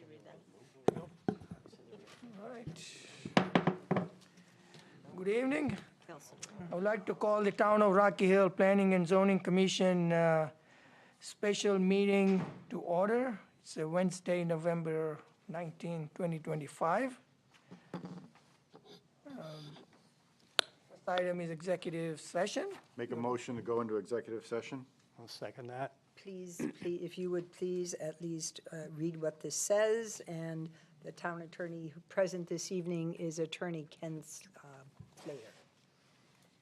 you read that? All right. Good evening. Nelson. I would like to call the Town of Rocky Hill Planning and Zoning Commission special meeting to order. It's a Wednesday, November 19, 2025. First item is executive session. Make a motion to go into executive session? I'll second that. Please, if you would please at least read what this says, and the town attorney who present this evening is Attorney Ken Slater.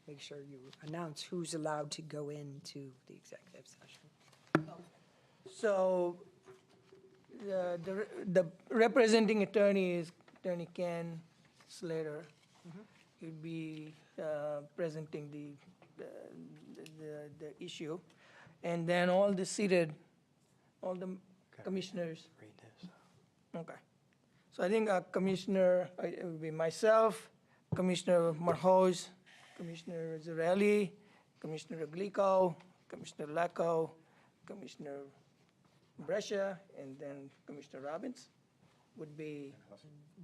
Make sure you announce who's allowed to go into the executive session. So the representing attorney is Attorney Ken Slater. He'll be presenting the issue. And then all the Okay. commissioners. Read this. Okay. So I think Commissioner, it will be myself, Commissioner Marhose, Commissioner Zarelli, Commissioner Glico, Commissioner Lacco, Commissioner Brescia, and then Commissioner Robbins would be,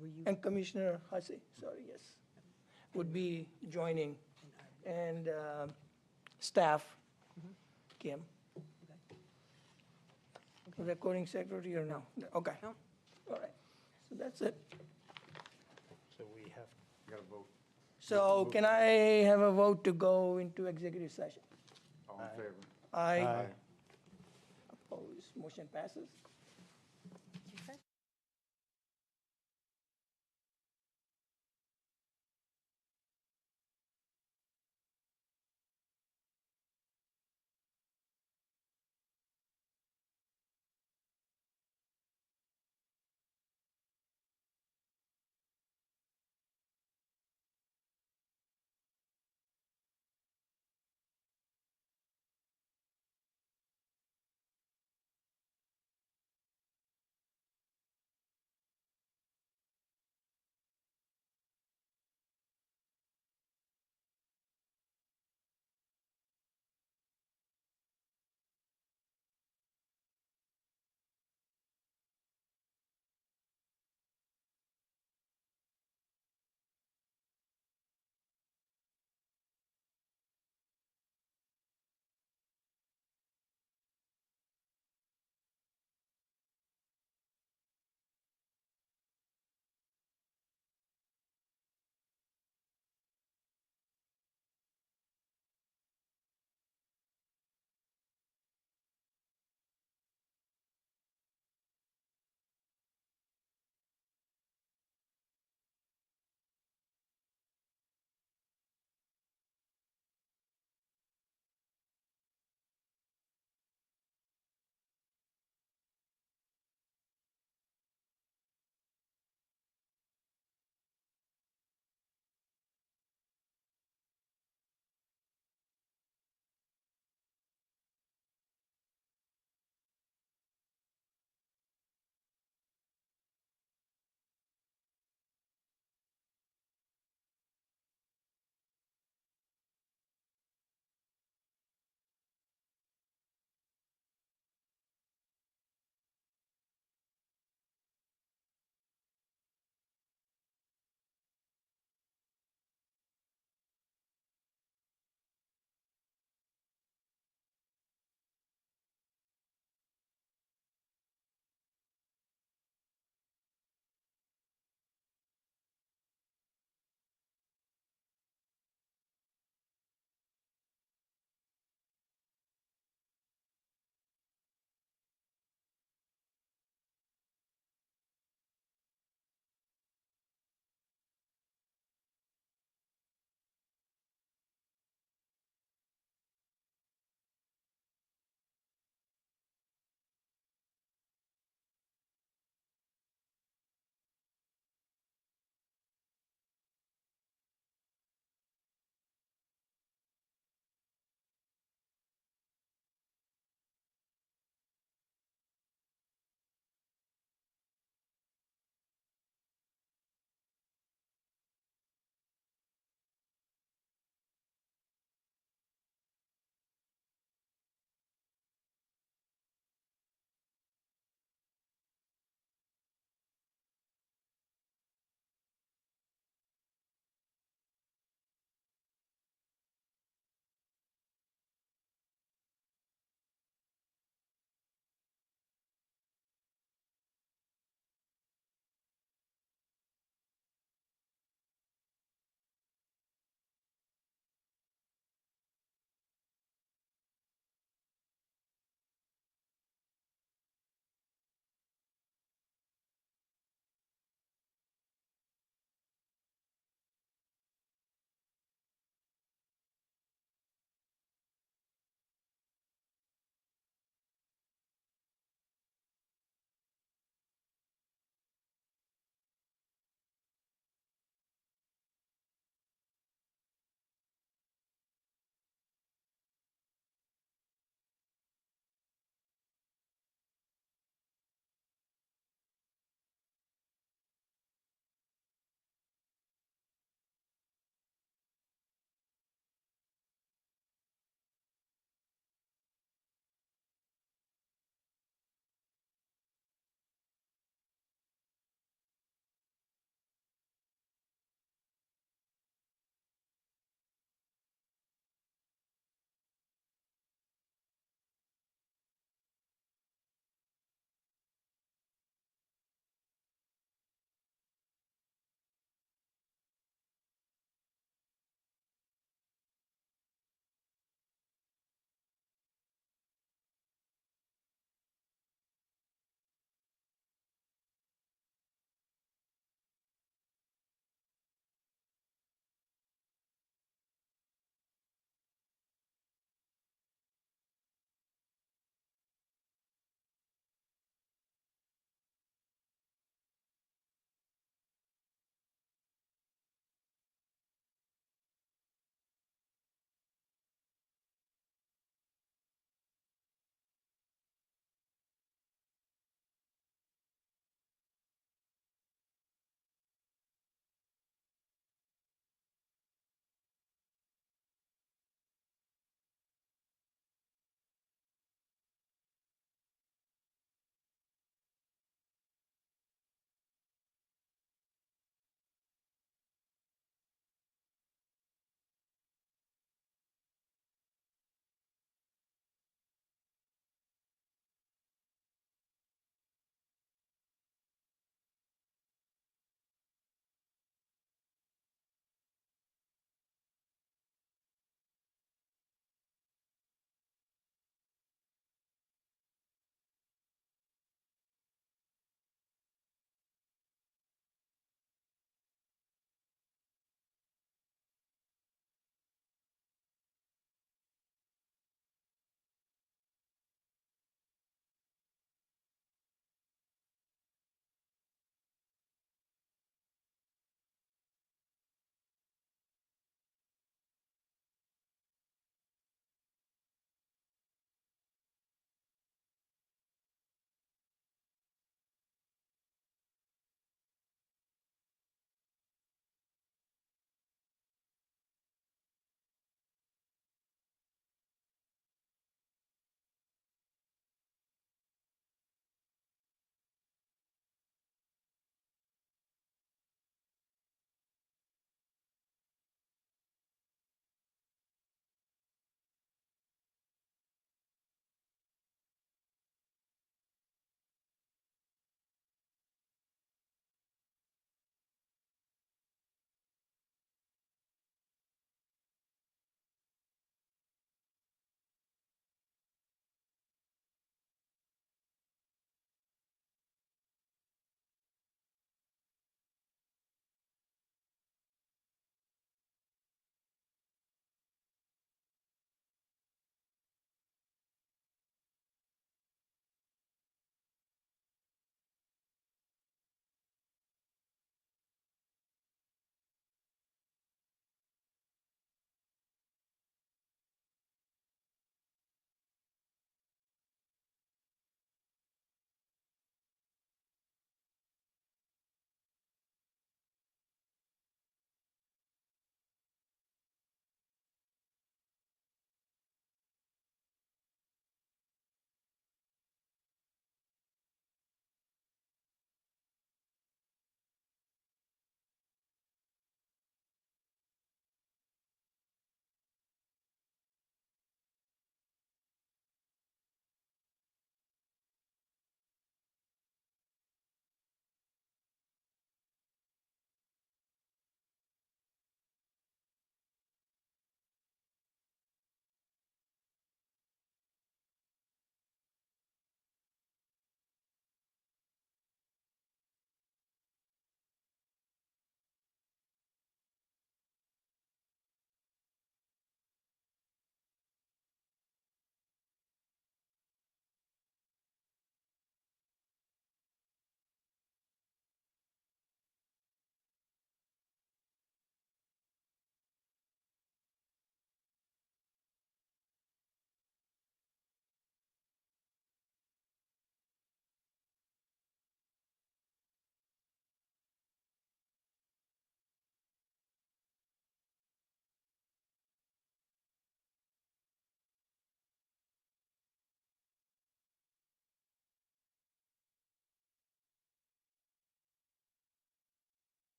Were you, and Commissioner Hussey, sorry, yes, would be joining, and staff, Kim. Recording secretary or no? Okay. No. All right, so that's it. So we have, You gotta vote. So can I have a vote to go into executive session? All in favor? Aye. Opposed, motion passes.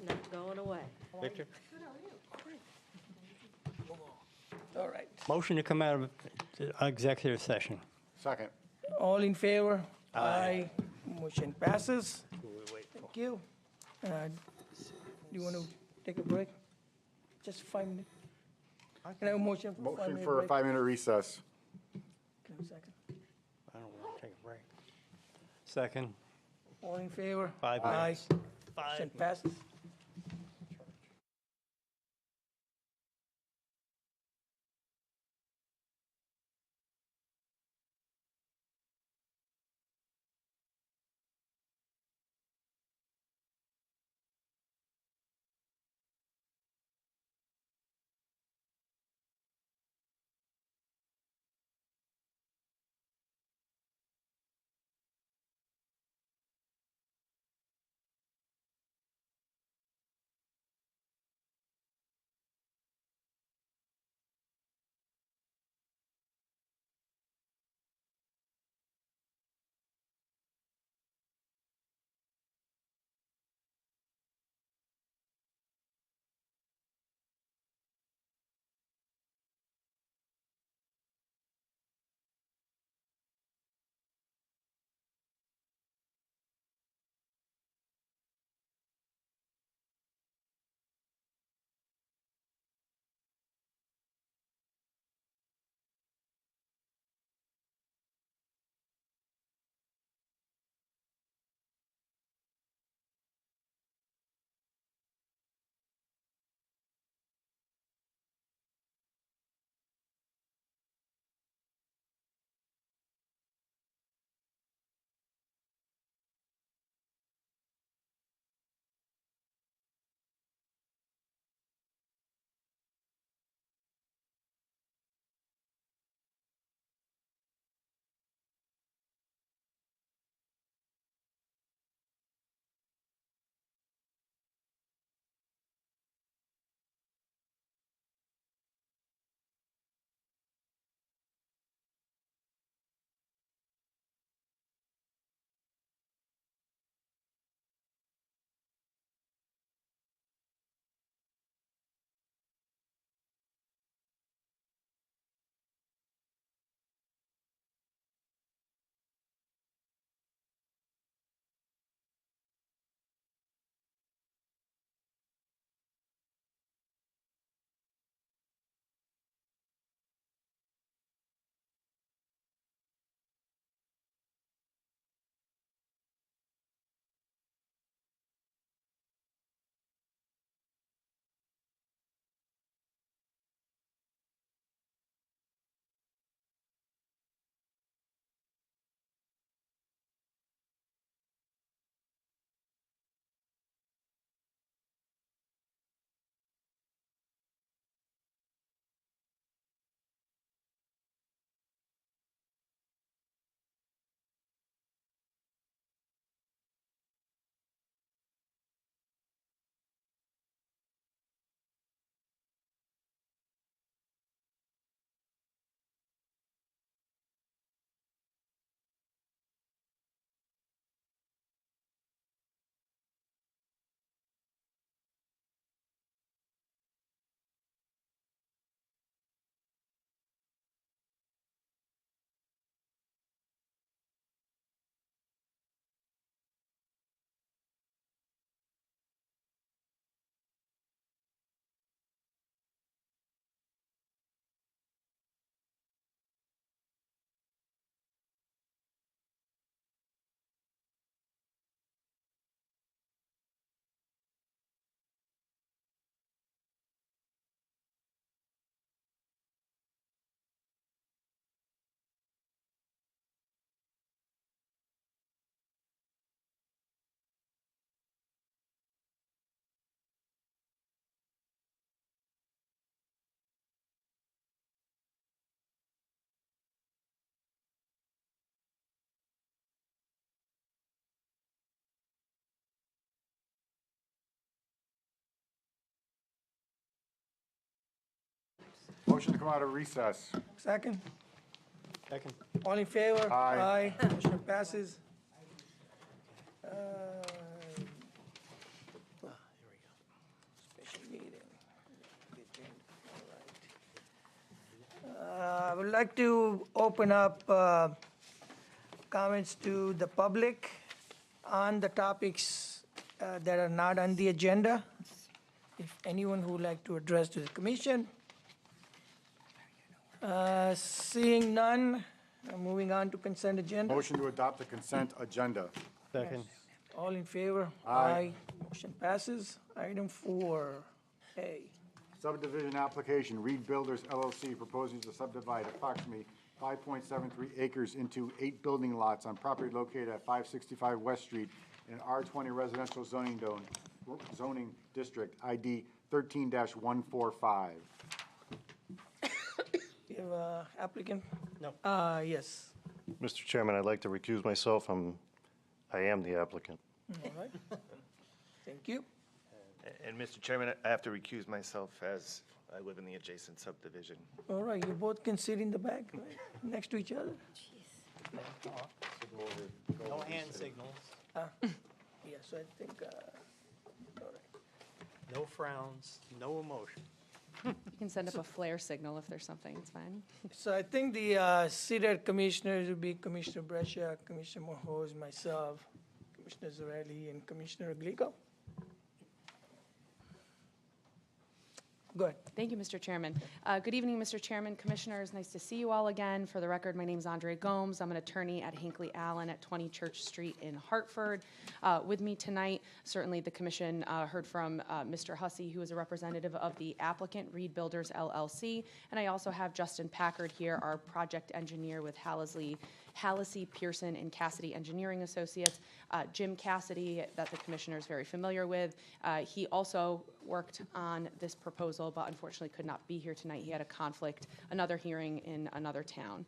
not going away. Victor? All right. Motion to come out of executive session. Second. All in favor? Aye. Motion passes. Who we wait for? Thank you. Do you want to take a break? Just 5 minutes? Can I have a motion for 5 Motion minute for a break? 5-minute recess. Can I have a second? I don't want to take a break. Second. All in favor? 5 Aye. minutes. Motion passes. Motion to come out of recess. Second? Second. All in favor? Aye. Motion passes. Here we go. like to open up comments to the public on the topics that are not on the agenda. If anyone who would like to address to the commission. Seeing none, moving on to consent agenda. Motion to adopt the consent agenda. Second. All in favor? Aye. Motion passes. Item 4A. Subdivision application, Reed Builders LLC proposing to subdivide approximately 5.73 acres into 8 building lots on property located at 565 West Street in an R20 residential zoning district, ID 13-145. You have a applicant? No. Yes. Mr. Chairman, I'd like to recuse myself. I am the applicant. All right. Thank you. And Mr. Chairman, I have to recuse myself as I live in the adjacent subdivision. All right, you both can sit in the back, right, next to each other? No hand signals, Yeah, so I think, all right. no frowns, no emotion. You can send up a flare signal if there's something, it's fine. So I think the seated commissioners would be Commissioner Brescia, Commissioner Mohoz, myself, Commissioner Zarelli, and Commissioner Glico. Go ahead. Thank you, Mr. Chairman. Good evening, Mr. Chairman, Commissioners. Nice to see you all again. For the record, my name is Andre Gomes. I'm an attorney at Hinckley Allen at 20 Church Street in Hartford. With me tonight, certainly the Commission heard from Mr. Hussey, who is a representative of the applicant, Reed Builders LLC. And I also have Justin Packard here, our project engineer with Hallisey, Pearson, and Cassidy Engineering Associates. Jim Cassidy, that the Commissioner is very familiar with. He also worked on this proposal, but unfortunately could not be here tonight. He had a conflict, another hearing in another town.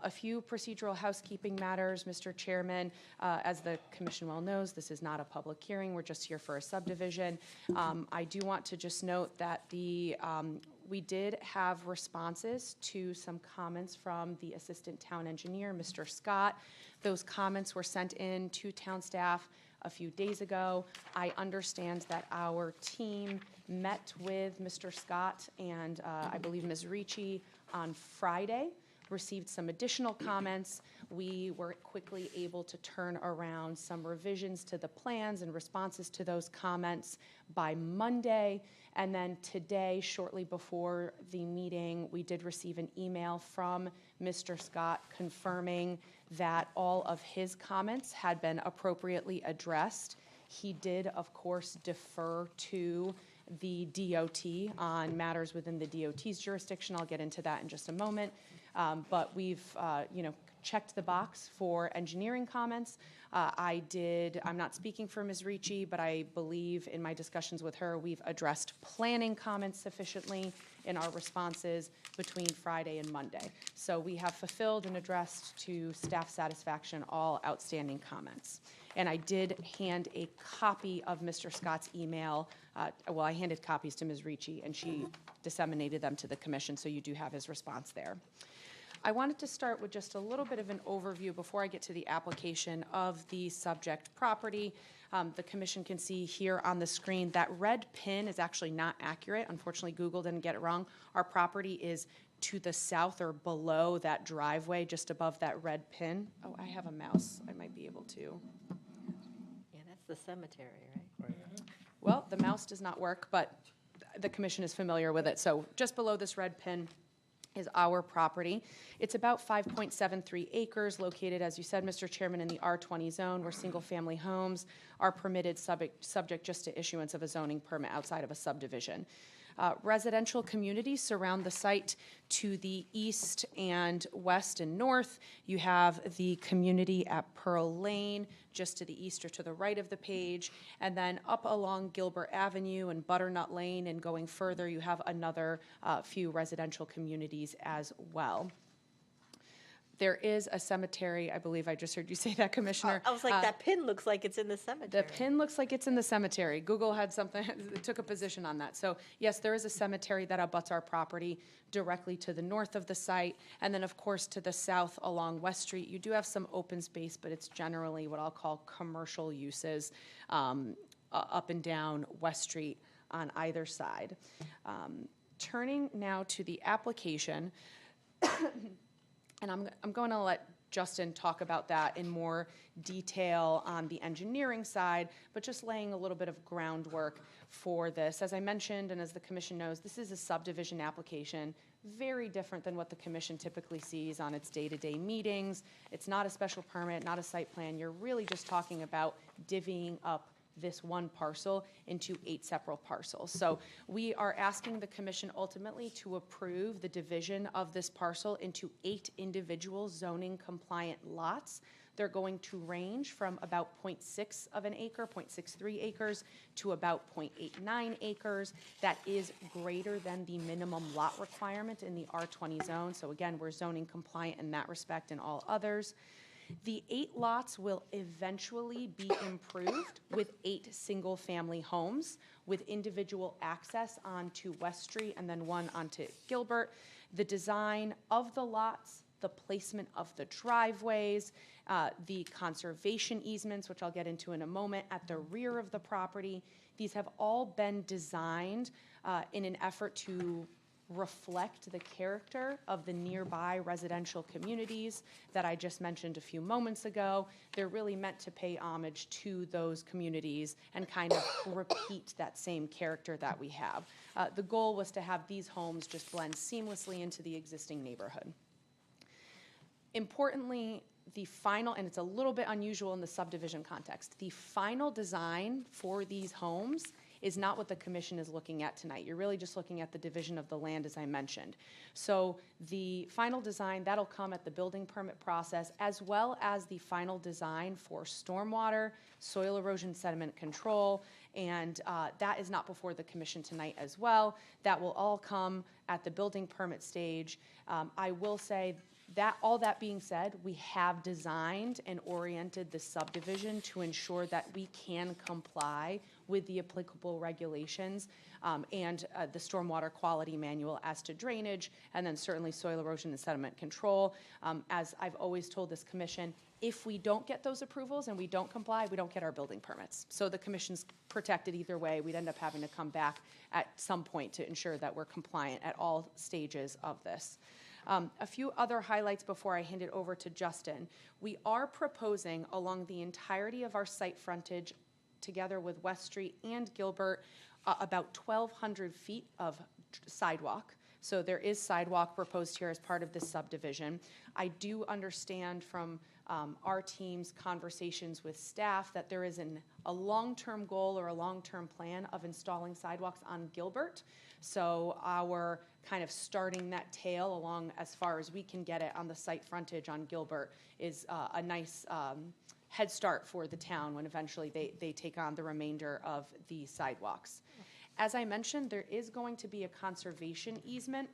A few procedural housekeeping matters, Mr. Chairman. As the Commission well knows, this is not a public hearing. We're just here for a subdivision. I do want to just note that we did have responses to some comments from the Assistant Town Engineer, Mr. Scott. Those comments were sent in to town staff a few days ago. I understand that our team met with Mr. Scott and I believe Ms. Ricci on Friday, received some additional comments. We were quickly able to turn around some revisions to the plans and responses to those comments by Monday. And then today, shortly before the meeting, we did receive an email from Mr. Scott confirming that all of his comments had been appropriately addressed. He did, of course, defer to the DOT on matters within the DOT's jurisdiction. I'll get into that in just a moment. But we've, checked the box for engineering comments. I'm not speaking for Ms. Ricci, but I believe in my discussions with her, we've addressed planning comments sufficiently in our responses between Friday and Monday. So we have fulfilled and addressed to staff satisfaction all outstanding comments. And I did hand a copy of Mr. Scott's email. I handed copies to Ms. Ricci, and she disseminated them to the commission, so you do have his response there. I wanted to start with just a little bit of an overview before I get to the application of the subject property. The commission can see here on the screen that red pin is actually not accurate. Unfortunately, Google didn't get it wrong. Our property is to the south or below that driveway, just above that red pin. Oh, I have a mouse. I might be able to. Yeah, that's the cemetery, right? Well, the mouse does not work, but the commission is familiar with it. So just below this red pin is our property. It's about 5.73 acres located, as you said, Mr. Chairman, in the R20 zone where single-family homes are permitted subject just to issuance of a zoning permit outside of a subdivision. Residential communities surround the site to the east and west and north. You have the community at Pearl Lane, just to the east or to the right of the page. And then up along Gilbert Avenue and Butternut Lane and going further, you have another few residential communities as well. There is a cemetery, I believe I just heard you say that, Commissioner. I was like, that pin looks like it's in the cemetery. The pin looks like it's in the cemetery. Google had something, took a position on that. So yes, there is a cemetery that abuts our property directly to the north of the site. And then, of course, to the south along West Street, you do have some open space, but it's generally what I'll call commercial uses up and down West Street on either side. Turning now to the application, And I'm going to let Justin talk about that in more detail on the engineering side, but just laying a little bit of groundwork for this. As I mentioned, and as the commission knows, this is a subdivision application, very different than what the commission typically sees on its day-to-day meetings. It's not a special permit, not a site plan. You're really just talking about divvying up this one parcel into 8 separate parcels. So we are asking the commission ultimately to approve the division of this parcel into 8 individual zoning compliant lots. They're going to range from about 0.6 of an acre, 0.63 acres, to about 0.89 acres. That is greater than the minimum lot requirement in the R20 zone. So again, we're zoning compliant in that respect and all others. The 8 lots will eventually be improved with 8 single-family homes with individual access onto West Street and then one onto Gilbert. The design of the lots, the placement of the driveways, the conservation easements, which I'll get into in a moment, at the rear of the property. These have all been designed in an effort to reflect the character of the nearby residential communities that I just mentioned a few moments ago. They're really meant to pay homage to those communities and kind of repeat that same character that we have. The goal was to have these homes just blend seamlessly into the existing neighborhood. Importantly, the final, and it's a little bit unusual in the subdivision context, the final design for these homes is not what the commission is looking at tonight. You're really just looking at the division of the land, as I mentioned. So the final design, that'll come at the building permit process, as well as the final design for stormwater, soil erosion sediment control, and that is not before the commission tonight as well. That will all come at the building permit stage. I will say that, all that being said, we have designed and oriented the subdivision to ensure that we can comply with the applicable regulations and the stormwater quality manual as to drainage, and then certainly soil erosion and sediment control. As I've always told this commission, if we don't get those approvals and we don't comply, we don't get our building permits. So the commission's protected either way. We'd end up having to come back at some point to ensure that we're compliant at all stages of this. A few other highlights before I hand it over to Justin. We are proposing along the entirety of our site frontage, together with West Street and Gilbert, about 1,200 feet of sidewalk. So there is sidewalk proposed here as part of this subdivision. I do understand from our team's conversations with staff that there is a long-term goal or a long-term plan of installing sidewalks on Gilbert. So our kind of starting that tail along as far as we can get it on the site frontage on Gilbert is a nice head start for the town when eventually they take on the remainder of the sidewalks. As I mentioned, there is going to be a conservation easement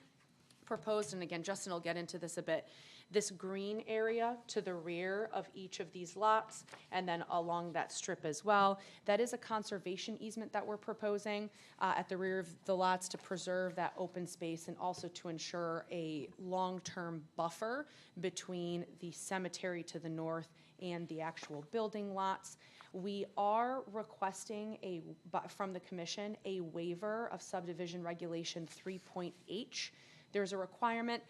proposed, and again, Justin will get into this a bit. This green area to the rear of each of these lots, and then along that strip as well, that is a conservation easement that we're proposing at the rear of the lots to preserve that open space and also to ensure a long-term buffer between the cemetery to the north and the actual building lots. We are requesting from the commission a waiver of subdivision regulation 3.H. There's a requirement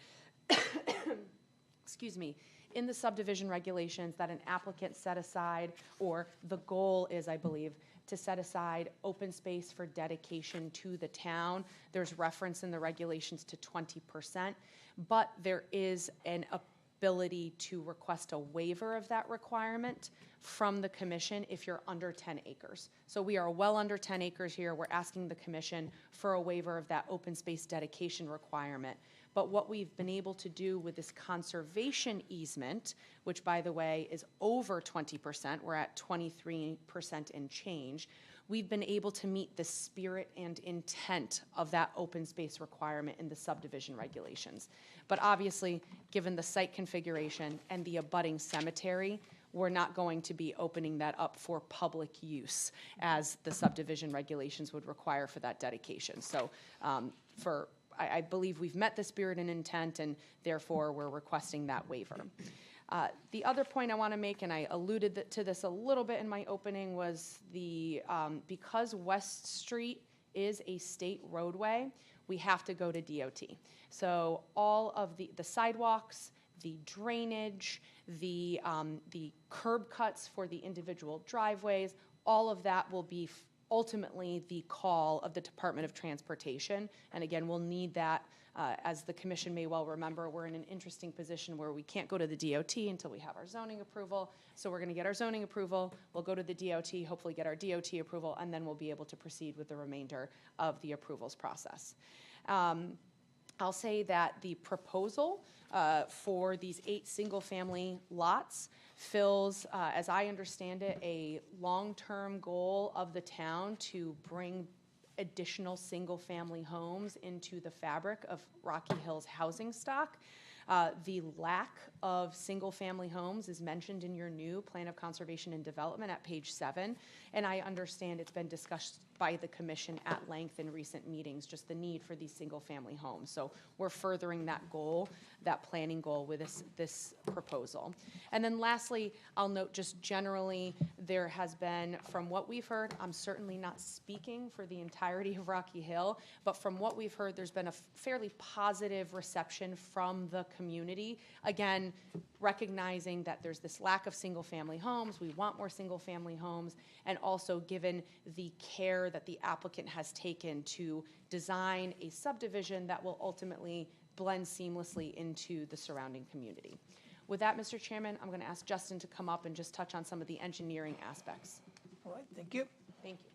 excuse me, in the subdivision regulations that an applicant set aside, or the goal is, I believe, to set aside open space for dedication to the town. There's reference in the regulations to 20%, but there is an ability to request a waiver of that requirement from the commission if you're under 10 acres. So we are well under 10 acres here. We're asking the commission for a waiver of that open space dedication requirement. But what we've been able to do with this conservation easement, which by the way is over 20%, we're at 23% and change, we've been able to meet the spirit and intent of that open space requirement in the subdivision regulations. But obviously, given the site configuration and the abutting cemetery, we're not going to be opening that up for public use as the subdivision regulations would require for that dedication. So I believe we've met the spirit and intent, and therefore we're requesting that waiver. The other point I want to make, and I alluded to this a little bit in my opening, was because West Street is a state roadway, we have to go to DOT. So all of the sidewalks, the drainage, the curb cuts for the individual driveways, all of that will be ultimately the call of the Department of Transportation. And again, we'll need that, as the commission may well remember, we're in an interesting position where we can't go to the DOT until we have our zoning approval. So we're going to get our zoning approval, we'll go to the DOT, hopefully get our DOT approval, and then we'll be able to proceed with the remainder of the approvals process. I'll say that the proposal for these 8 single-family lots fills, as I understand it, a long-term goal of the town to bring additional single-family homes into the fabric of Rocky Hill's housing stock. The lack of single-family homes is mentioned in your new Plan of Conservation and Development at page 7, and I understand it's been discussed by the commission at length in recent meetings, just the need for these single-family homes. So we're furthering that goal, that planning goal with this proposal. And then lastly, I'll note just generally, there has been, from what we've heard, I'm certainly not speaking for the entirety of Rocky Hill, but from what we've heard, there's been a fairly positive reception from the community. Again, recognizing that there's this lack of single-family homes, we want more single-family homes, and also given the care that the applicant has taken to design a subdivision that will ultimately blend seamlessly into the surrounding community. With that, Mr. Chairman, I'm going to ask Justin to come up and just touch on some of the engineering aspects. All right, thank you. Thank you.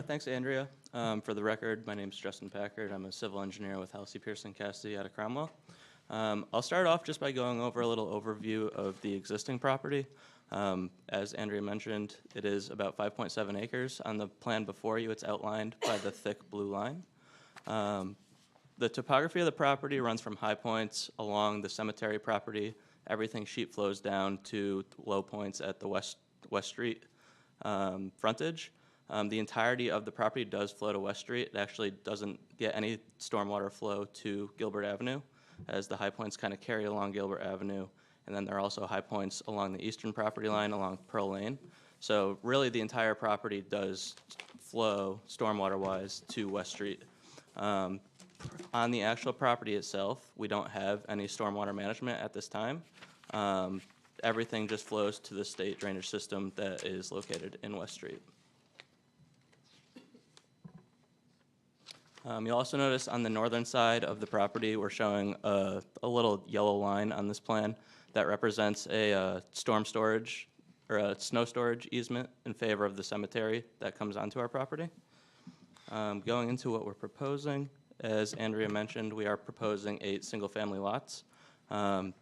Thanks, Andrea. For the record, my name is Justin Packard. I'm a civil engineer with Halsey Pearson Cassidy out of Cromwell. I'll start off just by going over a little overview of the existing property. As Andrea mentioned, it is about 5.7 acres. On the plan before you, it's outlined by the thick blue line. The topography of the property runs from high points along the cemetery property. Everything sheet flows down to low points at the West Street frontage. The entirety of the property does flow to West Street. It actually doesn't get any stormwater flow to Gilbert Avenue, as the high points kind of carry along Gilbert Avenue. And then there are also high points along the eastern property line along Pearl Lane. So really the entire property does flow stormwater-wise to West Street. On the actual property itself, we don't have any stormwater management at this time. Everything just flows to the state drainage system that is located in West Street. You'll also notice on the northern side of the property, we're showing a little yellow line on this plan that represents a storm storage or a snow storage easement in favor of the cemetery that comes onto our property. Going into what we're proposing, as Andrea mentioned, we are proposing 8 single-family lots. The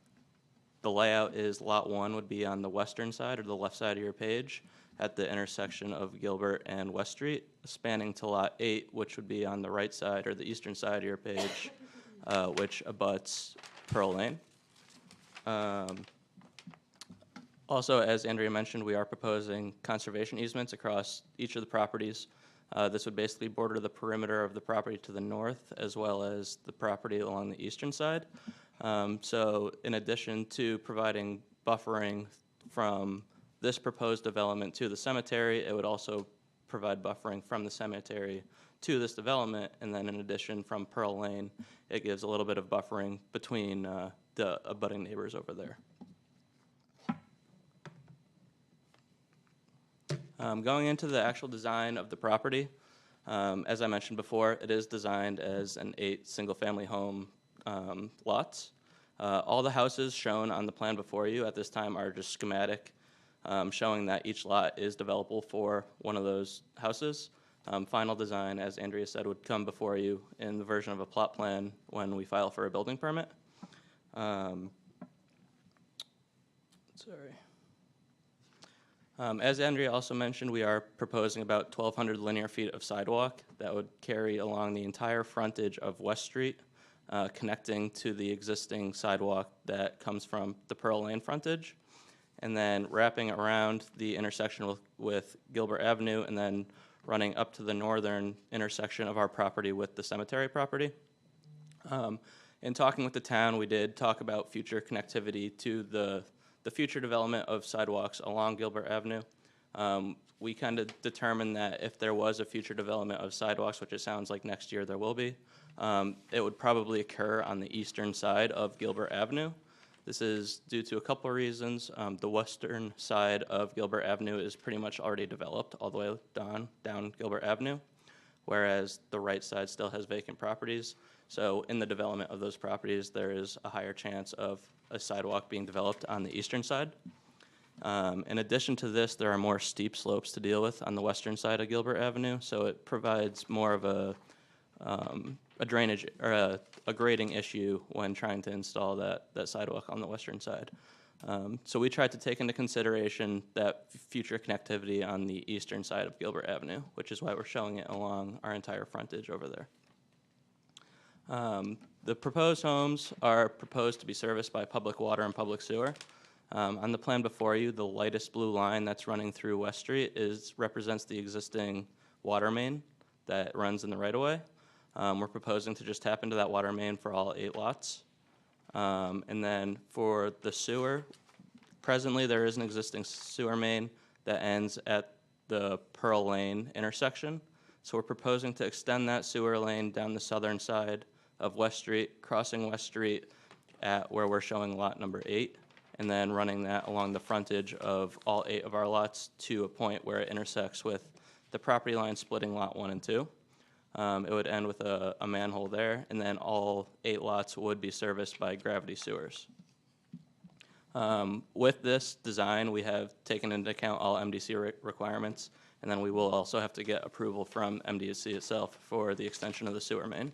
layout is Lot 1 would be on the western side or the left side of your page at the intersection of Gilbert and West Street, spanning to Lot 8, which would be on the right side or the eastern side of your page, which abuts Pearl Lane. Also, as Andrea mentioned, we are proposing conservation easements across each of the properties. This would basically border the perimeter of the property to the north, as well as the property along the eastern side. So in addition to providing buffering from this proposed development to the cemetery, it would also provide buffering from the cemetery to this development, and then in addition from Pearl Lane, it gives a little bit of buffering between the abutting neighbors over there. Going into the actual design of the property, as I mentioned before, it is designed as an 8 single-family home lots. All the houses shown on the plan before you at this time are just schematic, showing that each lot is developable for one of those houses. Final design, as Andrea said, would come before you in the version of a plot plan when we file for a building permit. As Andrea also mentioned, we are proposing about 1,200 linear feet of sidewalk that would carry along the entire frontage of West Street, connecting to the existing sidewalk that comes from the Pearl Lane frontage, and then wrapping around the intersection with Gilbert Avenue, and then running up to the northern intersection of our property with the cemetery property. In talking with the town, we did talk about future connectivity to the the future development of sidewalks along Gilbert Avenue. We kind of determined that if there was a future development of sidewalks, which it sounds like next year there will be, it would probably occur on the eastern side of Gilbert Avenue. This is due to a couple of reasons. The western side of Gilbert Avenue is pretty much already developed all the way down Gilbert Avenue, whereas the right side still has vacant properties. So in the development of those properties, there is a higher chance of a sidewalk being developed on the eastern side. In addition to this, there are more steep slopes to deal with on the western side of Gilbert Avenue, so it provides more of a drainage or a grading issue when trying to install that sidewalk on the western side. So we tried to take into consideration that future connectivity on the eastern side of Gilbert Avenue, which is why we're showing it along our entire frontage over there. The proposed homes are proposed to be serviced by public water and public sewer. On the plan before you, the lightest blue line that's running through West Street represents the existing water main that runs in the right-of-way. We're proposing to just tap into that water main for all 8 lots. And then for the sewer, presently there is an existing sewer main that ends at the Pearl Lane intersection. So we're proposing to extend that sewer lane down the southern side of West Street, crossing West Street at where we're showing lot number 8, and then running that along the frontage of all 8 of our lots to a point where it intersects with the property line splitting lot 1 and 2. It would end with a manhole there, and then all 8 lots would be serviced by gravity sewers. With this design, we have taken into account all MDC requirements, and then we will also have to get approval from MDC itself for the extension of the sewer main.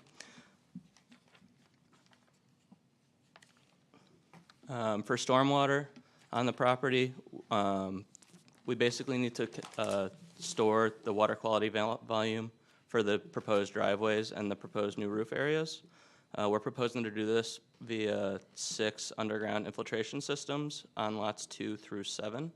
For stormwater on the property, we basically need to store the water quality volume for the proposed driveways and the proposed new roof areas. We're proposing to do this via 6 underground infiltration systems on lots 2 through 7.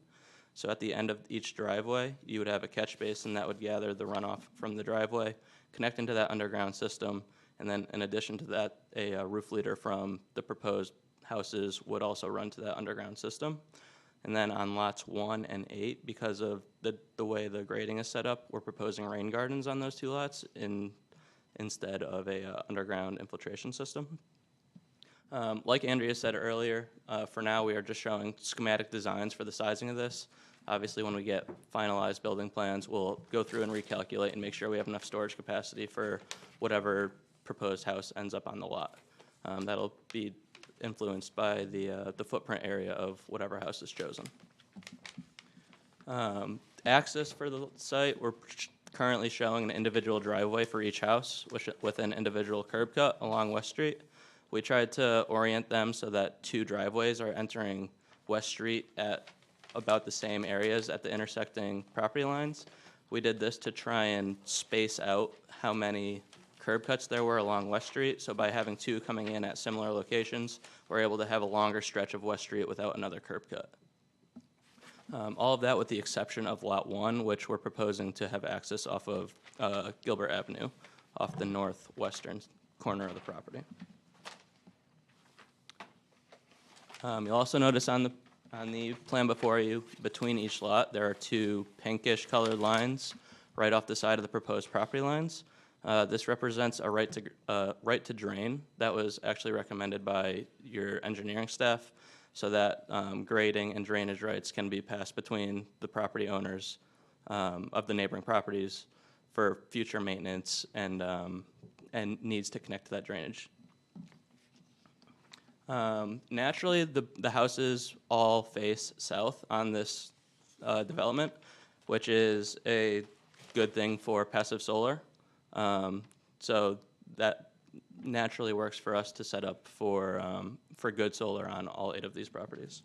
So at the end of each driveway, you would have a catch basin that would gather the runoff from the driveway, connect into that underground system, and then in addition to that, a roof leader from the proposed houses would also run to that underground system. And then on lots 1 and 8, because of the way the grading is set up, we're proposing rain gardens on those 2 lots instead of a underground infiltration system. Like Andrea said earlier, for now we are just showing schematic designs for the sizing of this. Obviously, when we get finalized building plans, we'll go through and recalculate and make sure we have enough storage capacity for whatever proposed house ends up on the lot. That'll be influenced by the footprint area of whatever house is chosen. Access for the site, we're currently showing an individual driveway for each house with an individual curb cut along West Street. We tried to orient them so that 2 driveways are entering West Street at about the same areas at the intersecting property lines. We did this to try and space out how many curb cuts there were along West Street, so by having 2 coming in at similar locations, we're able to have a longer stretch of West Street without another curb cut. All of that with the exception of Lot 1, which we're proposing to have access off of Gilbert Avenue, off the northwestern corner of the property. You'll also notice on the plan before you, between each lot, there are 2 pinkish colored lines right off the side of the proposed property lines. This represents a right to drain that was actually recommended by your engineering staff, so that grading and drainage rights can be passed between the property owners of the neighboring properties for future maintenance and needs to connect to that drainage. Naturally, the houses all face south on this development, which is a good thing for passive solar. So that naturally works for us to set up for good solar on all 8 of these properties.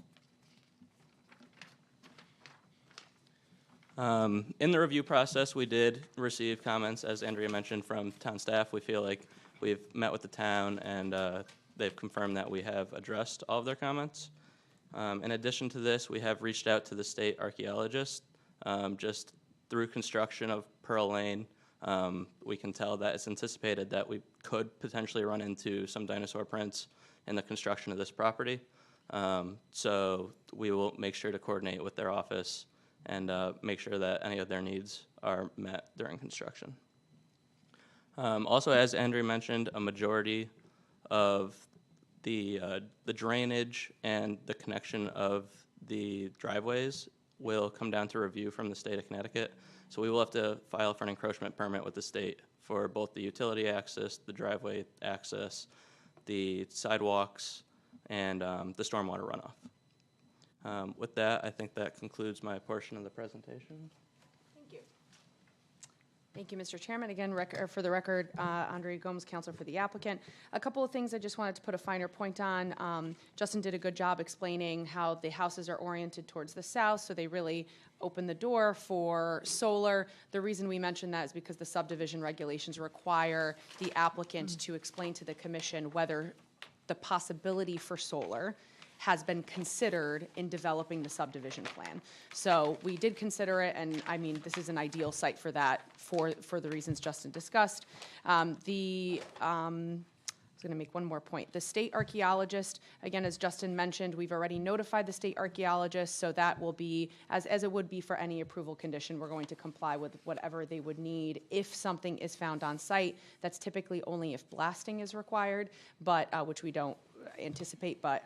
In the review process, we did receive comments, as Andrea mentioned, from town staff. We feel like we've met with the town and they've confirmed that we have addressed all of their comments. In addition to this, we have reached out to the state archaeologist. Just through construction of Pearl Lane, we can tell that it's anticipated that we could potentially run into some dinosaur prints in the construction of this property. So we will make sure to coordinate with their office and make sure that any of their needs are met during construction. Also, as Andrea mentioned, a majority of the drainage and the connection of the driveways will come down to review from the state of Connecticut. So we will have to file for an encroachment permit with the state for both the utility access, the driveway access, the sidewalks, and the stormwater runoff. With that, I think that concludes my portion of the presentation. Thank you, Mr. Chairman. Again, for the record, Andre Gomes, counsel for the applicant. A couple of things I just wanted to put a finer point on. Justin did a good job explaining how the houses are oriented towards the south, so they really open the door for solar. The reason we mention that is because the subdivision regulations require the applicant to explain to the commission whether the possibility for solar has been considered in developing the subdivision plan. So we did consider it, and I mean, this is an ideal site for that for the reasons Justin discussed. I was going to make one more point. The state archaeologist, again, as Justin mentioned, we've already notified the state archaeologist, so that will be, as it would be for any approval condition, we're going to comply with whatever they would need if something is found on site. That's typically only if blasting is required, but which we don't anticipate, but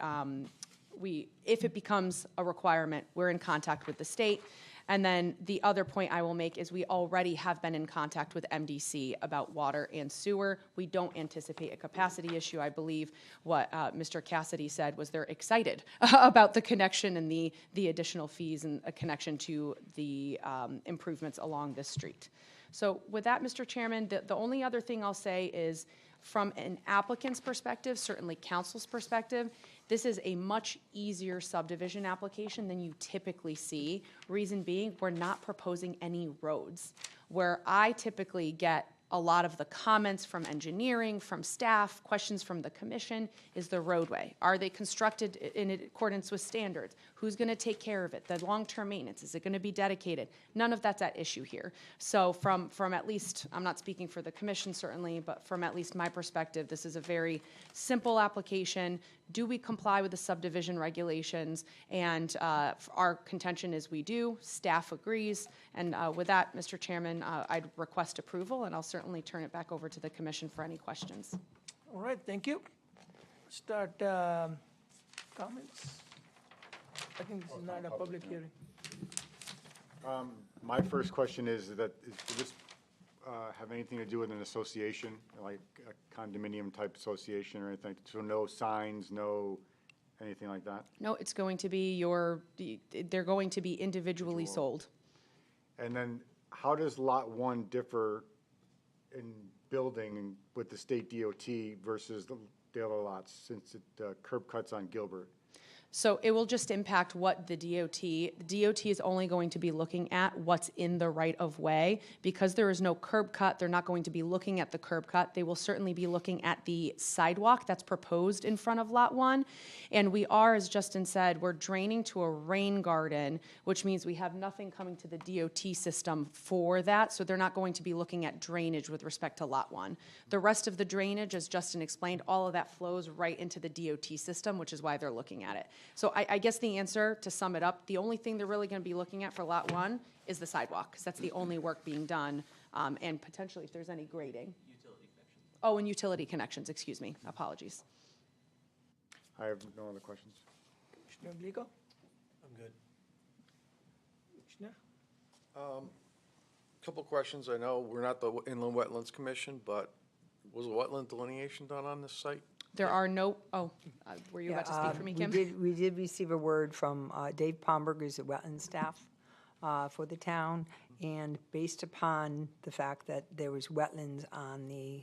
if it becomes a requirement, we're in contact with the state. And then the other point I will make is we already have been in contact with MDC about water and sewer. We don't anticipate a capacity issue. I believe what Mr. Cassidy said was they're excited about the connection and the additional fees and a connection to the improvements along this street. So with that, Mr. Chairman, the only other thing I'll say is from an applicant's perspective, certainly council's perspective, this is a much easier subdivision application than you typically see. Reason being, we're not proposing any roads. Where I typically get a lot of the comments from engineering, from staff, questions from the commission is the roadway. Are they constructed in accordance with standards? Who's going to take care of it? The long-term maintenance, is it going to be dedicated? None of that's at issue here. So from at least, I'm not speaking for the commission certainly, but from at least my perspective, this is a very simple application. Do we comply with the subdivision regulations? And our contention is we do. Staff agrees. And with that, Mr. Chairman, I'd request approval, and I'll certainly turn it back over to the commission for any questions. All right, thank you. Start comments. I think this is not a public hearing. My first question is that, does this have anything to do with an association, like a condominium type association or anything? So no signs, no anything like that? No, it's going to be they're going to be individually sold. And then how does Lot 1 differ in building with the state DOT versus the other lots, since it curb cuts on Gilbert? So it will just impact what the DOT is only going to be looking at what's in the right of way. Because there is no curb cut, they're not going to be looking at the curb cut. They will certainly be looking at the sidewalk that's proposed in front of Lot 1. And we are, as Justin said, we're draining to a rain garden, which means we have nothing coming to the DOT system for that. So they're not going to be looking at drainage with respect to Lot 1. The rest of the drainage, as Justin explained, all of that flows right into the DOT system, which is why they're looking at it. So I guess the answer, to sum it up, the only thing they're really going to be looking at for Lot 1 is the sidewalk, because that's the only work being done, and potentially if there's any grading. Utility connections. Oh, and utility connections, excuse me. Apologies. I have no other questions. Commissioner Glico? I'm good. Commissioner? Couple questions. I know we're not the Inland Wetlands Commission, but was a wetland delineation done on this site? There are no, were you about to speak for me, Kim? We did receive a word from Dave Palmberg, who's the wetland staff for the town, and based upon the fact that there was wetlands on the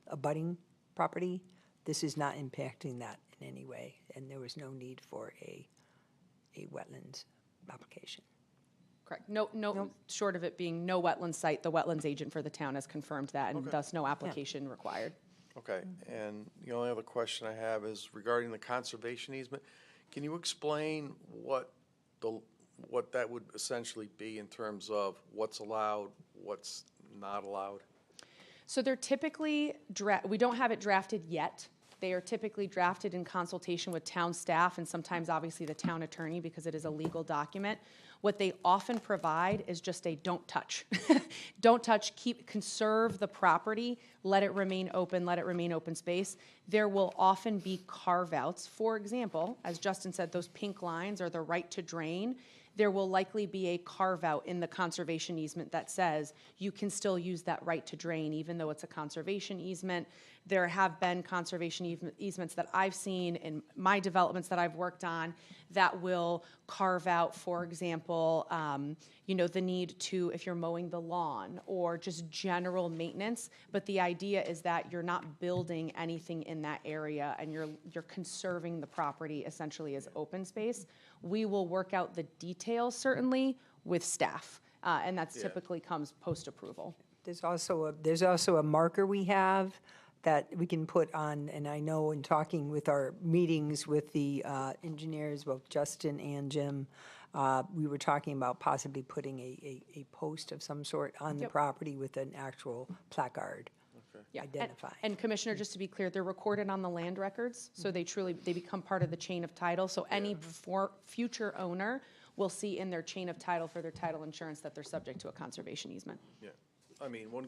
abutting property, this is not impacting that in any way, and there was no need for a wetlands application. Correct. No, short of it being no wetland site, the wetlands agent for the town has confirmed that, and thus no application required. Okay, and the only other question I have is regarding the conservation easement. Can you explain what that would essentially be in terms of what's allowed, what's not allowed? So they're typically, we don't have it drafted yet. They are typically drafted in consultation with town staff and sometimes obviously the town attorney because it is a legal document. What they often provide is just a don't touch. Don't touch, conserve the property, let it remain open space. There will often be carve-outs. For example, as Justin said, those pink lines are the right to drain. There will likely be a carve-out in the conservation easement that says you can still use that right to drain even though it's a conservation easement. There have been conservation easements that I've seen in my developments that I've worked on that will carve out, for example, the need to, if you're mowing the lawn or just general maintenance. But the idea is that you're not building anything in that area and you're conserving the property essentially as open space. We will work out the details certainly with staff, and that's typically comes post-approval. There's also a marker we have that we can put on, and I know in talking with our meetings with the engineers, both Justin and Jim, we were talking about possibly putting a post of some sort on the property with an actual placard. Yeah, Identify. And Commissioner, just to be clear, they're recorded on the land records, so they become part of the chain of title. So any future owner will see in their chain of title for their title insurance that they're subject to a conservation easement. Yeah. I mean, one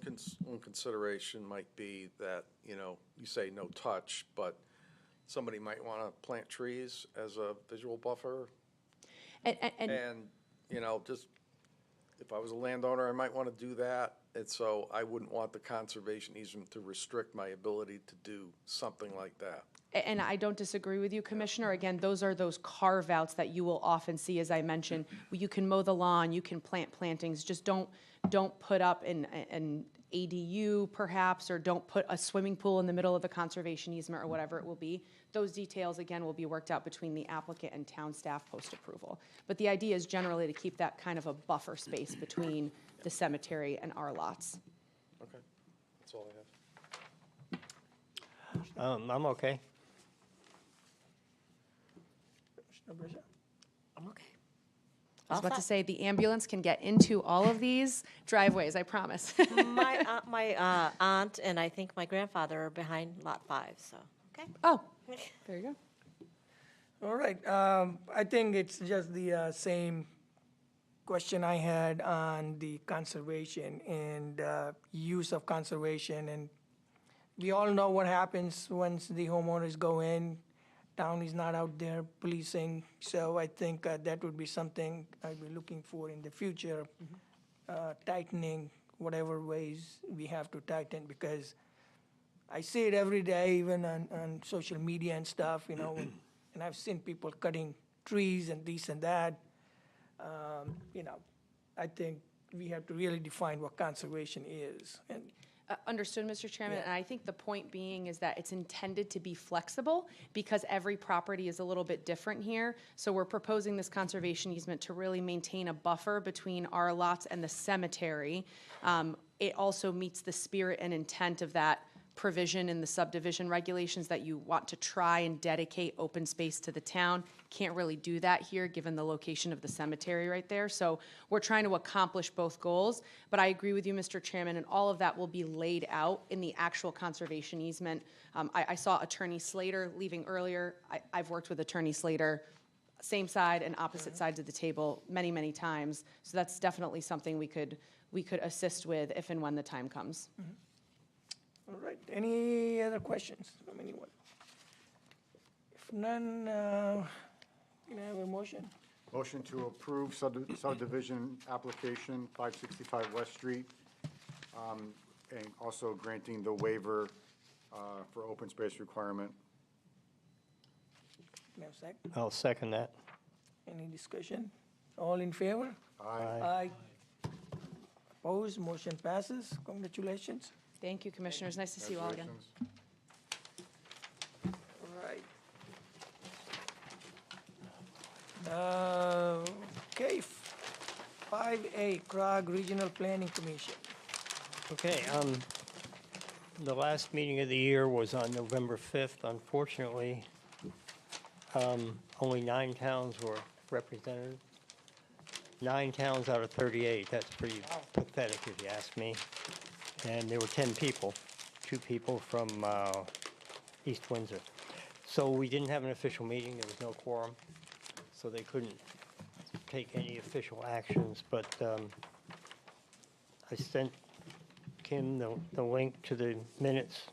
consideration might be that, you say no touch, but somebody might want to plant trees as a visual buffer. And, just, if I was a landowner, I might want to do that. And so I wouldn't want the conservation easement to restrict my ability to do something like that. And I don't disagree with you, Commissioner. Again, those are those carve-outs that you will often see, as I mentioned. You can mow the lawn, you can plant plantings, just don't put up an ADU perhaps, or don't put a swimming pool in the middle of the conservation easement or whatever it will be. Those details, again, will be worked out between the applicant and town staff post-approval. But the idea is generally to keep that kind of a buffer space between the cemetery and our lots. Okay, that's all I have. I'm okay. I'm okay. I was All about to set. say, the ambulance can get into all of these driveways, I promise. My aunt and I think my grandfather are behind Lot 5, so, okay. Oh, there you go. All right, I think it's just the same question I had on the conservation and use of conservation. And we all know what happens once the homeowners go in. Town is not out there policing, so I think that would be something I'd be looking for in the future, tightening whatever ways we have to tighten, because I see it every day, even on social media and stuff, and I've seen people cutting trees and this and that. I think we have to really define what conservation is. And Understood, Mr. Chairman, and I think the point being is that it's intended to be flexible because every property is a little bit different here. So we're proposing this conservation easement to really maintain a buffer between our lots and the cemetery. It also meets the spirit and intent of that provision in the subdivision regulations that you want to try and dedicate open space to the town. Can't really do that here, given the location of the cemetery right there. So we're trying to accomplish both goals. But I agree with you, Mr. Chairman, and all of that will be laid out in the actual conservation easement. I saw Attorney Slater leaving earlier. I've worked with Attorney Slater, same side and opposite sides of the table many, many times. So that's definitely something we could assist with if and when the time comes. all right, any other questions from anyone? If none, can I have a motion? Motion to approve subdivision application 565 West Street, and also granting the waiver for open space requirement. Can I have a second? I'll second that. Any discussion? All in favor? Aye. Aye. Opposed, motion passes. Congratulations. Thank you, Commissioners. Nice to see you all again. Congratulations. All right. Okay, 5A, Prague Regional Planning Commission. Okay, the last meeting of the year was on November 5th. Unfortunately, only 9 towns were represented. 9 towns out of 38. That's pretty pathetic, if you ask me. And there were 10 people. 2 people from East Windsor. So we didn't have an official meeting, there was no quorum, so they couldn't take any official actions, but I sent Kim the link to the minutes.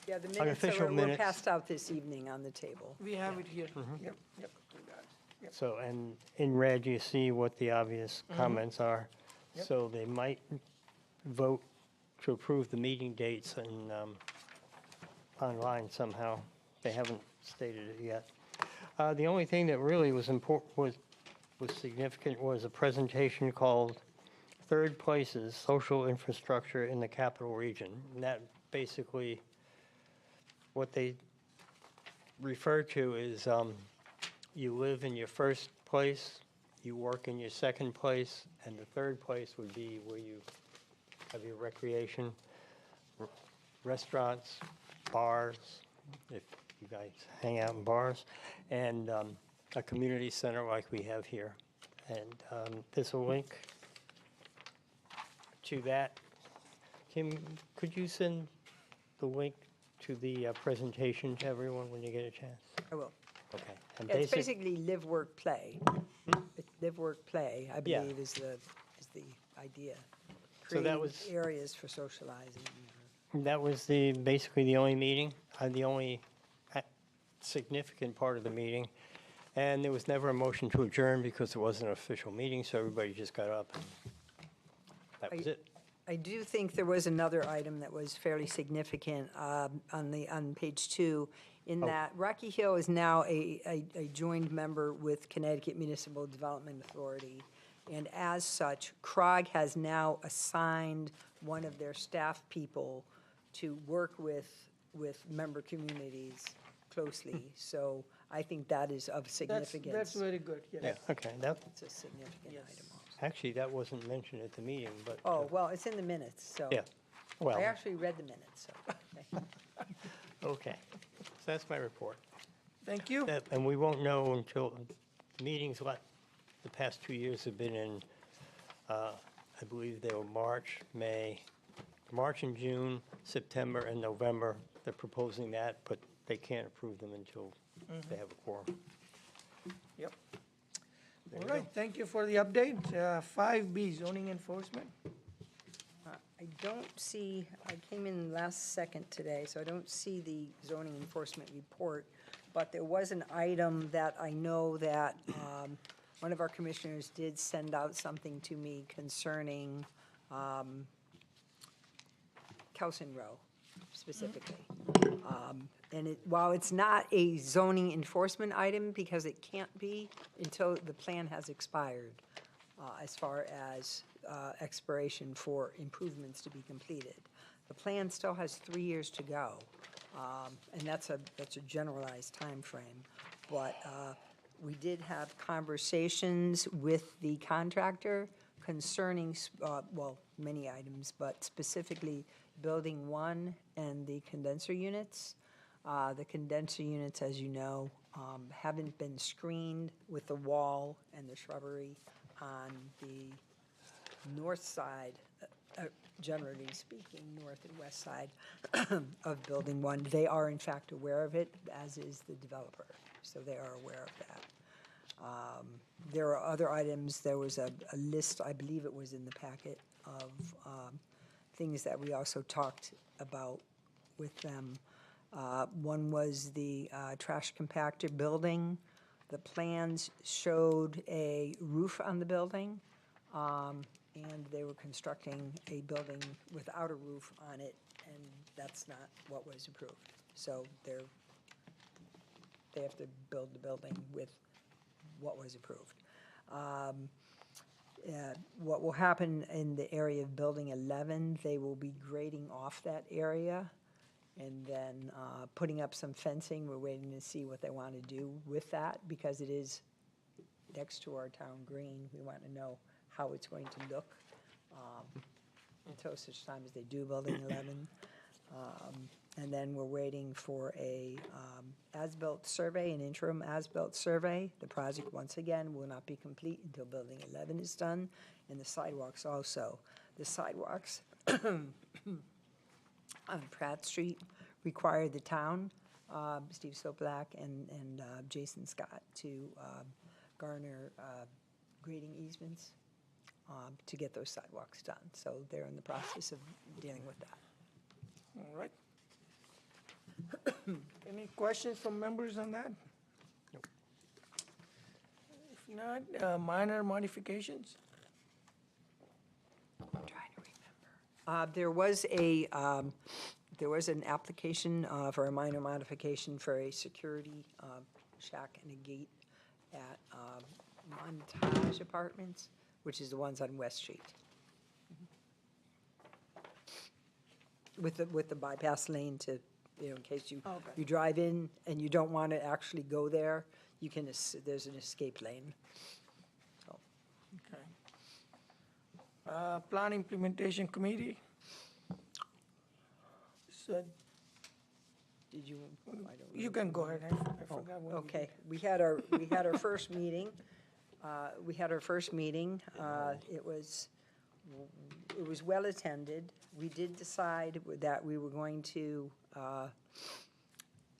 Yeah, the minutes Unofficial were minutes. passed out this evening on the table. We have it here. Yep, yep. we got it. So, and in red, you see what the obvious comments are. Yep. So they might vote to approve the meeting dates and online somehow. They haven't stated it yet. The only thing that really was was significant was a presentation called Third Places, Social Infrastructure in the Capital Region. And that basically, what they refer to is you live in your first place, you work in your second place, and the third place would be where you have your recreation, restaurants, bars, if you guys hang out in bars, and a community center like we have here. And there's a link to that. Kim, could you send the link to the presentation to everyone when you get a chance? I will. Okay. And Yeah, it's basic- basically live, work, play. Live, work, play, I Yeah. believe, is the idea. So that Creating was- areas for socializing. That was basically the only meeting, the only significant part of the meeting. And there was never a motion to adjourn because it wasn't an official meeting, so everybody just got up and that was it. I do think there was another item that was fairly significant on page 2, in that Rocky Hill is now a joined member with Connecticut Municipal Development Authority. And as such, CROG has now assigned one of their staff people to work with member communities closely. So I think that is of significance. That's very good, yes. Yeah, okay. It's a significant item also. Actually, that wasn't mentioned at the meeting, but. Oh, well, it's in the minutes, so. Yeah, well, I actually read the minutes, so. okay. okay. So that's my report. Thank you. And we won't know until meetings, the past 2 years have been in, I believe they were March and June, September, and November. They're proposing that, but they can't approve them until they have a quorum. Yep. All right, thank you for the update. 5B, zoning enforcement. I don't see, I came in last second today, so I don't see the zoning enforcement report, but there was an item that I know that one of our commissioners did send out something to me concerning Kelson Row specifically. And while it's not a zoning enforcement item, because it can't be until the plan has expired, as far as expiration for improvements to be completed. The plan still has 3 years to go, and that's a generalized timeframe. But we did have conversations with the contractor concerning, well, many items, but specifically Building 1 and the condenser units. The condenser units, as you know, haven't been screened with the wall and the shrubbery on the north side, generally speaking, north and west side of Building 1. They are in fact aware of it, as is the developer, so they are aware of that. There are other items. There was a list, I believe it was in the packet, of things that we also talked about with them. One was the trash compactor building. The plans showed a roof on the building, and they were constructing a building without a roof on it, and that's not what was approved. So they have to build the building with what was approved. What will happen in the area of Building 11, they will be grading off that area and then putting up some fencing. We're waiting to see what they want to do with that, because it is next to our town green. We want to know how it's going to look until such time as they do Building 11. And then we're waiting for a as-built survey, an interim as-built survey. The project, once again, will not be complete until Building 11 is done, and the sidewalks also. The sidewalks on Pratt Street require the town Steve Soplak and Jason Scott to garner grading easements to get those sidewalks done. So they're in the process of dealing with that. All right. Any questions from members on that? Nope. If not, minor modifications? I'm trying to remember. There was an application for a minor modification for a security shack and a gate at Montage Apartments, which is the ones on West Street. With the bypass lane to, in case you drive in and you don't want to actually go there, you can, there's an escape lane. So, Okay. Plan Implementation Committee? So, did you? I don't you can go ahead, I forgot what we Okay, we had our first meeting. It was well attended. We did decide that we were going to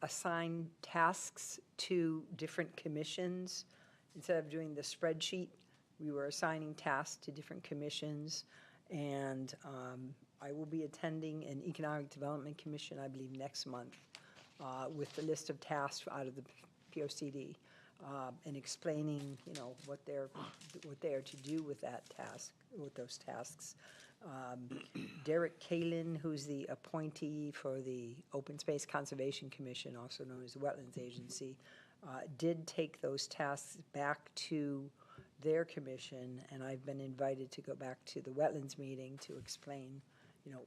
assign tasks to different commissions. Instead of doing the spreadsheet, we were assigning tasks to different commissions. And I will be attending an Economic Development Commission, I believe, next month, with the list of tasks out of the POCD, and explaining, what they are to do with that task, with those tasks. Derek Kalin, who's the appointee for the Open Space Conservation Commission, also known as the Wetlands Agency, did take those tasks back to their commission, and I've been invited to go back to the wetlands meeting to explain,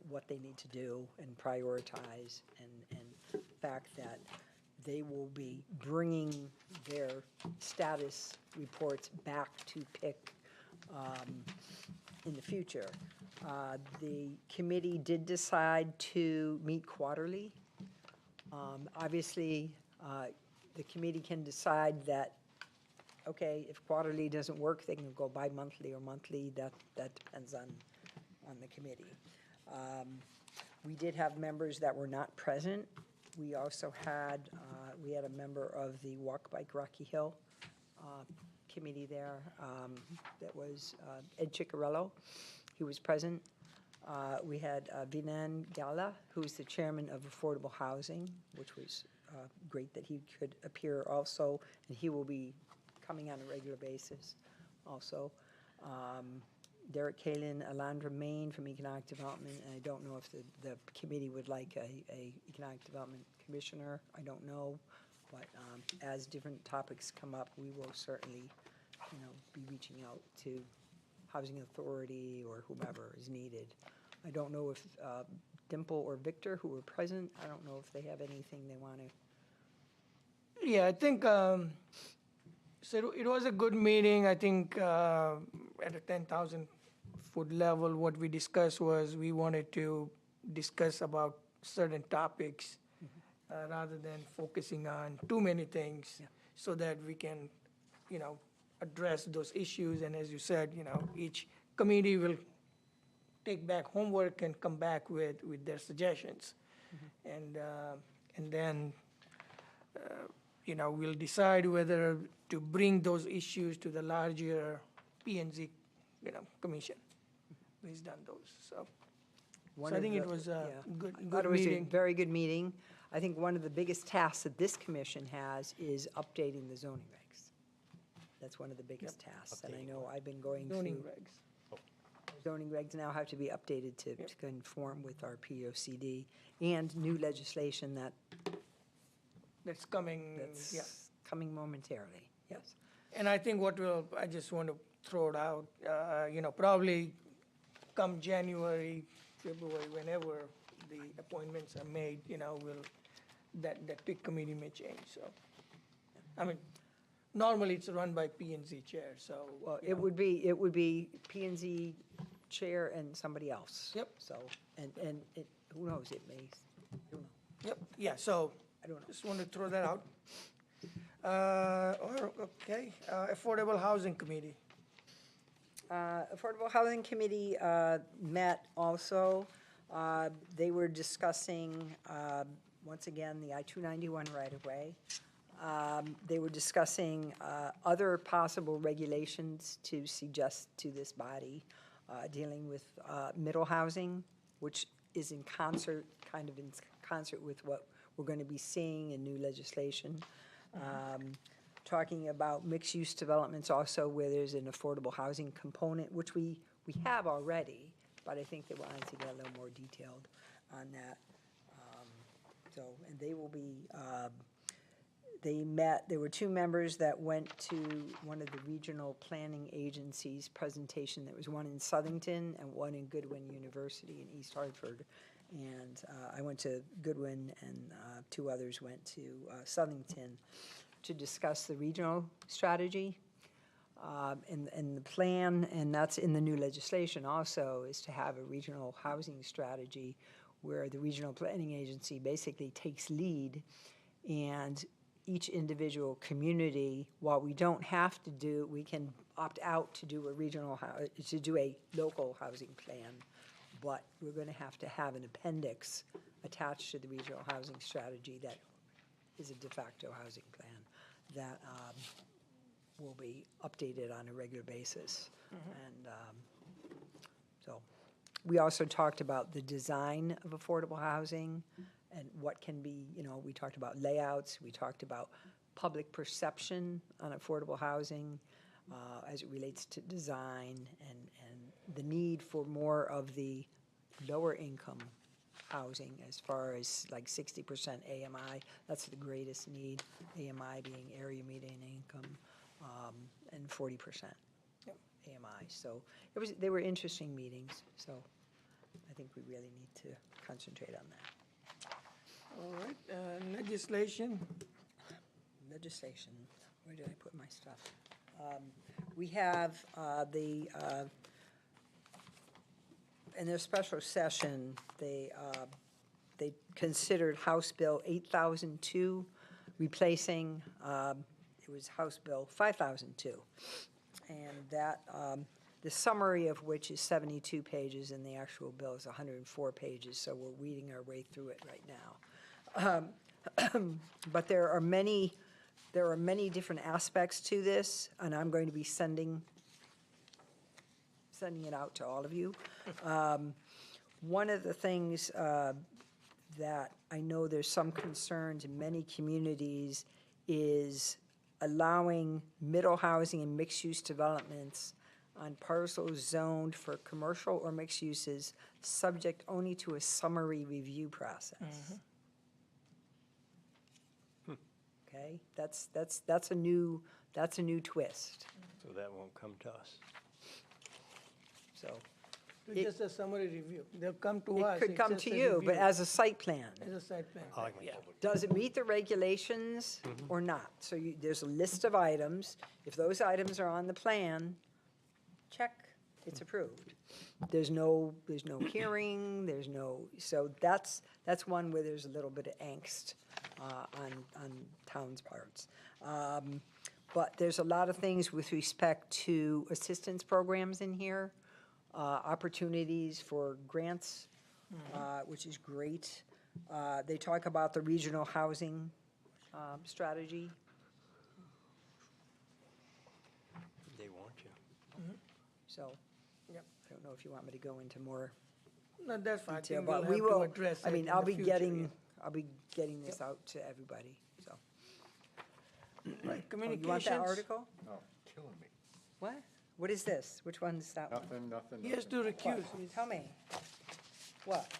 what they need to do and prioritize, and the fact that they will be bringing their status reports back to PIC in the future. The committee did decide to meet quarterly. Obviously, the committee can decide that, okay, if quarterly doesn't work, they can go bi-monthly or monthly. That depends on the committee. We did have members that were not present. We also had, we had a member of the Walk Bike Rocky Hill committee there. That was Ed Ciccarello. He was present. We had Vinan Gala, who's the chairman of Affordable Housing, which was great that he could appear also, and he will be coming on a regular basis also. Derek Kalin, Alandra Main from Economic Development, and I don't know if the committee would like a Economic Development Commissioner. I don't know, but as different topics come up, we will certainly, be reaching out to Housing Authority or whomever is needed. I don't know if Dimple or Victor, who were present, I don't know if they have anything they want to. Yeah, I think, so it was a good meeting. I think at a 10,000 foot level, what we discussed was we wanted to discuss about certain topics rather than focusing on too many things, so that we can, address those issues. And as you said, each committee will take back homework and come back with their suggestions. And then, we'll decide whether to bring those issues to the larger P&Z, commission based on those. So I think it was a good It was a meeting. very good meeting. I think one of the biggest tasks that this commission has is updating the zoning regs. That's one of the biggest tasks, and I know I've been going Zoning through. regs. Zoning regs now have to be updated to conform with our POCD, and new legislation That's coming, that's coming momentarily, yes. And I think I just want to throw it out, probably come January, February, whenever the appointments are made, that PIC committee may change, so. I mean, normally it's run by P&Z chair, so. Well, it would be P and Z chair and somebody else. Yep. So, and it, who knows, it may, who knows? Yep, yeah, so, I don't know. just want to throw that out. Okay, Affordable Housing Committee. Affordable Housing Committee met also. They were discussing once again, the I-291 right-of-way. They were discussing other possible regulations to suggest to this body, dealing with middle housing, which is in concert, kind of in concert with what we're going to be seeing in new legislation. Talking about mixed-use developments also where there's an affordable housing component, which we have already, but I think they wanted to get a little more detailed on that. So, and they will be, they met, there were two members that went to one of the regional planning agencies' presentation. There was one in Southington and one in Goodwin University in East Hartford. And I went to Goodwin, and two others went to Southington to discuss the regional strategy. And the plan, and that's in the new legislation also, is to have a regional housing strategy where the regional planning agency basically takes lead, and each individual community, while we don't have to do, we can opt out to do a regional, to do a local housing plan, but we're going to have an appendix attached to the regional housing strategy that is a de facto housing plan that will be updated on a regular basis. And so we also talked about the design of affordable housing and what can be, we talked about layouts, we talked about public perception on affordable housing as it relates to design and the need for more of the lower income housing as far as like 60% AMI. That's the greatest need, AMI being area median income, and 40% AMI. So they were interesting meetings, so I think we really need to concentrate on that. All right, legislation. Legislation, where did I put my stuff? We have in their special session, they considered House Bill 8002, replacing, it was House Bill 5002. And that, the summary of which is 72 pages, and the actual bill is 104 pages, so we're weeding our way through it right now. But there are many different aspects to this, and I'm going to be sending it out to all of you. One of the things that I know there's some concerns in many communities is allowing middle housing and mixed-use developments on parcels zoned for commercial or mixed uses, subject only to a summary review process. Okay, that's a new twist. So that won't come to us. So It's just a summary review. They'll come to us. it could it's come just to a you, but review. as a site plan. As a site plan. Yeah. Does it meet the regulations or not? So there's a list of items. If those items are on the plan, check, it's approved. There's no hearing, so that's one where there's a little bit of angst on town's parts. But there's a lot of things with respect to assistance programs in here, opportunities for grants, which is great. They talk about the regional housing strategy. They want you. So, Yep. I don't know if you want me to go into more No, that's fine. I detail, think we'll but we have to will, address I it mean, in I'll the be future, getting this out to everybody, so. yeah. Right, Oh, you want communications. that article? Oh, killing me. What? What is this? Which one's that one? Nothing. He has to recuse. He's- Tell me. What?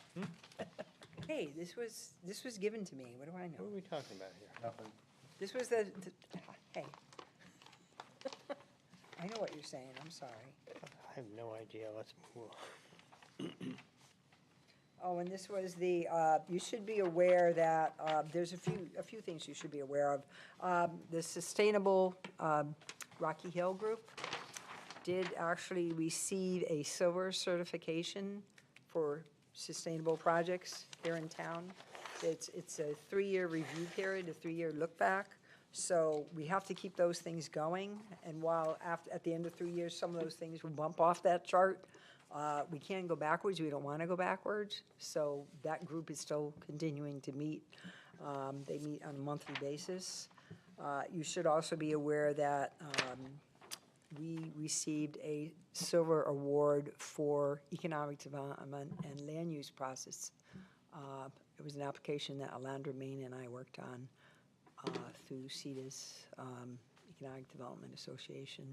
Hey, this was given to me. What do I What are know? we talking about here? Nothing. This was hey. I know what you're saying. I'm sorry. I have no idea. Let's move on. Oh, and this was the, you should be aware that, there's a few things you should be aware of. The Sustainable Rocky Hill Group did actually receive a silver certification for sustainable projects here in town. It's a 3-year review period, a 3-year look back. So we have to keep those things going. And while at the end of 3 years, some of those things will bump off that chart, We can go backwards, we don't want to go backwards, so that group is still continuing to meet. They meet on a monthly basis. You should also be aware that we received a silver award for economic development and land use process. It was an application that Alandra Main and I worked on through CEDA's Economic Development Association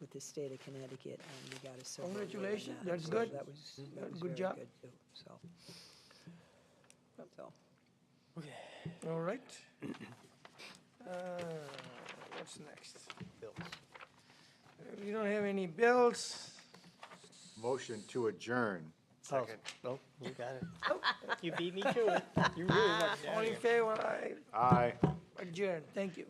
with the state of Connecticut, and we got a silver award on Congratulations, that. that's So good. That was Good very job. good, too, so. All right. What's next? Bills. We don't have any bills. Motion to adjourn. Second. Oh, you got it. You beat me to it. You really want All in it. favor, I Aye. adjourn. Thank you.